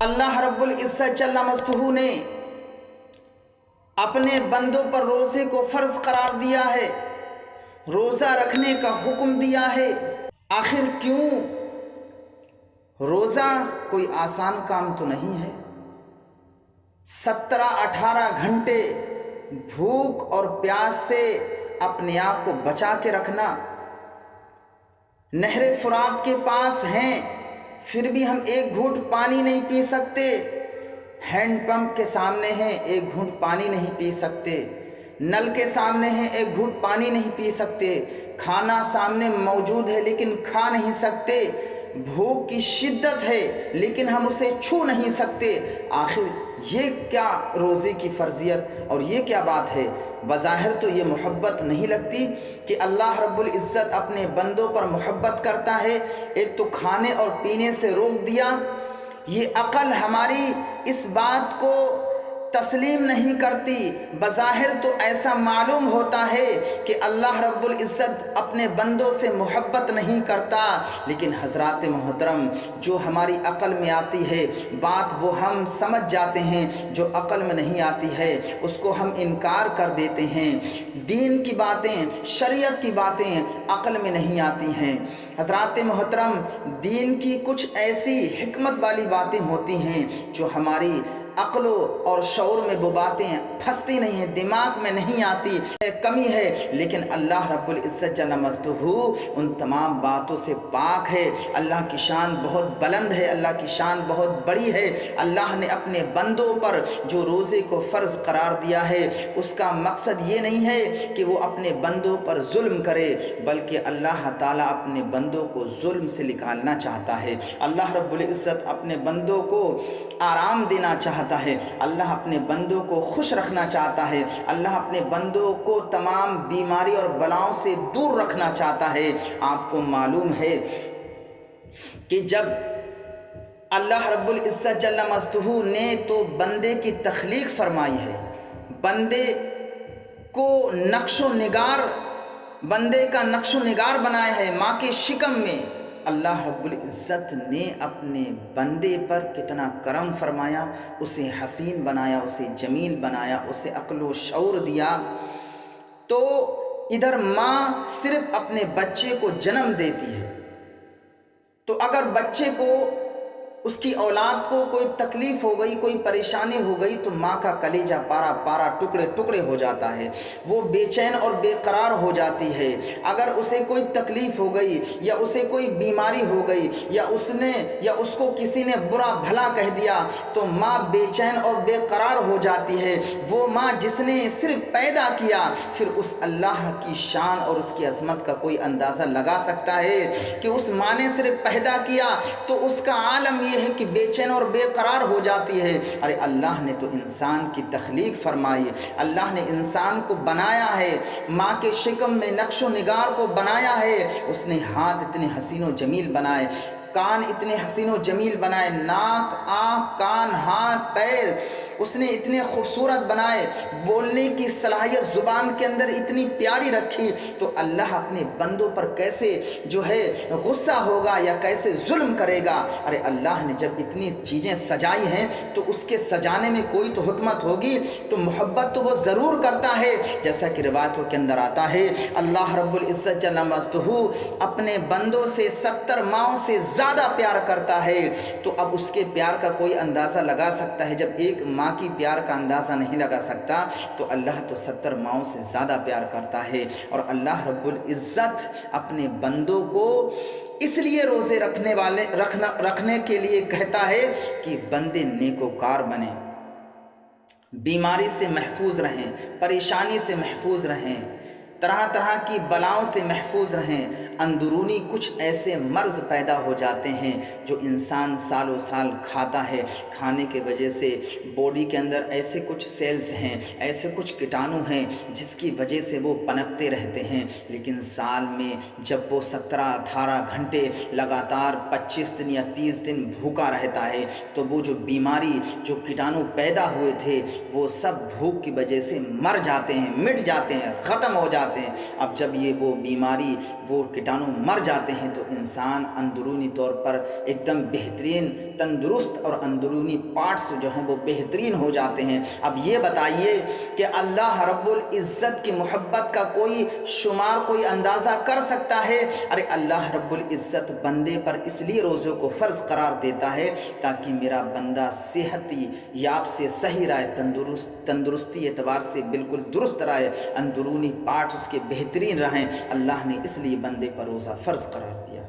اللہ رب العزت جل مستہ نے اپنے بندوں پر روزے کو فرض قرار دیا ہے، روزہ رکھنے کا حکم دیا ہے۔ آخر کیوں؟ روزہ کوئی آسان کام تو نہیں ہے۔ 17-18 گھنٹے بھوک اور پیاس سے اپنے آپ کو بچا کے رکھنا۔ نہر فرات کے پاس ہیں پھر بھی ہم ایک گھونٹ پانی نہیں پی سکتے، ہینڈ پمپ کے سامنے ہیں ایک گھونٹ پانی نہیں پی سکتے، نل کے سامنے ہیں ایک گھونٹ پانی نہیں پی سکتے، کھانا سامنے موجود ہے لیکن کھا نہیں سکتے، بھوک کی شدت ہے لیکن ہم اسے چھو نہیں سکتے۔ آخر یہ کیا روزے کی فرضیت اور یہ کیا بات ہے؟ بظاہر تو یہ محبت نہیں لگتی کہ اللہ رب العزت اپنے بندوں پر محبت کرتا ہے، ایک تو کھانے اور پینے سے روک دیا۔ یہ عقل ہماری اس بات کو تسلیم نہیں کرتی۔ بظاہر تو ایسا معلوم ہوتا ہے کہ اللہ رب العزت اپنے بندوں سے محبت نہیں کرتا، لیکن حضرات محترم جو ہماری عقل میں آتی ہے بات وہ ہم سمجھ جاتے ہیں، جو عقل میں نہیں آتی ہے اس کو ہم انکار کر دیتے ہیں۔ دین کی باتیں، شریعت کی باتیں عقل میں نہیں آتی ہیں۔ حضرات محترم دین کی کچھ ایسی حکمت والی باتیں ہوتی ہیں جو ہماری عقل اور شعور میں وہ باتیں پھنستی نہیں ہیں، دماغ میں نہیں آتی، کمی ہے، لیکن اللہ رب العزت جل مجدہ ان تمام باتوں سے پاک ہے۔ اللہ کی شان بہت بلند ہے، اللہ کی شان بہت بڑی ہے۔ اللہ نے اپنے بندوں پر جو روزے کو فرض قرار دیا ہے اس کا مقصد یہ نہیں ہے کہ وہ اپنے بندوں پر ظلم کرے، بلکہ اللہ تعالیٰ اپنے بندوں کو ظلم سے نکالنا چاہتا ہے۔ اللہ رب العزت اپنے بندوں کو آرام دینا چاہتا ہے، اللہ اپنے بندوں کو خوش رکھنا چاہتا ہے، اللہ اپنے بندوں کو تمام بیماری اور بلاؤں سے دور رکھنا چاہتا ہے۔ آپ کو معلوم ہے کہ جب اللہ رب العزت جل مجدہ نے تو بندے کی تخلیق فرمائی ہے، بندے کو بندے کا نقش و نگار بنایا ہے ماں کے شکم میں، اللہ رب العزت نے اپنے بندے پر کتنا کرم فرمایا، اسے حسین بنایا، اسے جمیل بنایا، اسے عقل و شعور دیا۔ تو ادھر ماں صرف اپنے بچے کو جنم دیتی ہے، تو اگر بچے کو، اس کی اولاد کو کوئی تکلیف ہو گئی، کوئی پریشانی ہو گئی تو ماں کا کلیجہ پارا پارا ٹکڑے ٹکڑے ہو جاتا ہے، وہ بے چین اور بے قرار ہو جاتی ہے۔ اگر اسے کوئی تکلیف ہو گئی یا اسے کوئی بیماری ہو گئی یا اس کو کسی نے برا بھلا کہہ دیا تو ماں بے چین اور بے قرار ہو جاتی ہے۔ وہ ماں جس نے صرف پیدا کیا، پھر اس اللہ کی شان اور اس کی عظمت کا کوئی اندازہ لگا سکتا ہے کہ اس ماں نے صرف پیدا کیا تو اس کا عالم یہ ہے کہ بے چین اور بے قرار ہو جاتی ہے۔ ارے اللہ نے تو انسان کی تخلیق فرمائی، اللہ نے انسان کو بنایا ہے، ماں کے شکم میں نقش و نگار کو بنایا ہے، اس نے ہاتھ اتنے حسین و جمیل بنائے، کان اتنے حسین و جمیل بنائے، ناک، آنکھ، کان، ہاتھ، پیر اس نے اتنے خوبصورت بنائے، بولنے کی صلاحیت زبان کے اندر اتنی پیاری رکھی، تو اللہ اپنے بندوں پر کیسے جو ہے غصہ ہوگا یا کیسے ظلم کرے گا؟ ارے اللہ نے جب اتنی چیزیں سجائی ہیں تو اس کے سجانے میں کوئی تو حکمت ہوگی، تو محبت تو وہ ضرور کرتا ہے، جیسا کہ روایتوں کے اندر آتا ہے اللہ رب العزت جل مجدہ اپنے بندوں سے 70 ماؤں سے زیادہ پیار کرتا ہے۔ تو اب اس کے پیار کا کوئی اندازہ لگا سکتا ہے؟ جب ایک ماں کی پیار کا اندازہ نہیں لگا سکتا تو اللہ تو 70 ماؤں سے زیادہ پیار کرتا ہے۔ اور اللہ رب العزت اپنے بندوں کو اس لیے روزے رکھنے کے لیے کہتا ہے کہ بندے نیکوکار بنیں، بیماری سے محفوظ رہیں، پریشانی سے محفوظ رہیں، طرح طرح کی بلاؤں سے محفوظ رہیں۔ اندرونی کچھ ایسے مرض پیدا ہو جاتے ہیں جو انسان سالوں سال کھاتا ہے، کھانے کے وجہ سے باڈی کے اندر ایسے کچھ سیلز ہیں، ایسے کچھ کیٹانو ہیں جس کی وجہ سے وہ پنپتے رہتے ہیں، لیکن سال میں جب وہ 17-18 گھنٹے لگاتار 25 دن یا 30 دن بھوکا رہتا ہے تو وہ جو بیماری، جو کیٹانو پیدا ہوئے تھے وہ سب بھوک کی وجہ سے مر جاتے ہیں، مٹ جاتے ہیں، ختم ہو جاتے ہیں۔ جاتے ہیں۔ اب جب یہ وہ بیماری وہ کیٹانو مر جاتے ہیں تو انسان اندرونی طور پر ایک دم بہترین تندرست اور اندرونی پارٹس جو ہیں وہ بہترین ہو جاتے ہیں۔ اب یہ بتائیے کہ اللہ رب العزت کی محبت کا کوئی شمار کوئی اندازہ کر سکتا ہے؟ ارے اللہ رب العزت بندے پر اس لیے روزوں کو فرض قرار دیتا ہے تاکہ میرا بندہ صحتی یاب سے صحیح رہے، تندرستی اعتبار سے بالکل درست رہے، اندرونی پارٹ اس کے بہترین رہیں۔ اللہ نے اس لیے بندے پر روزہ فرض قرار دیا۔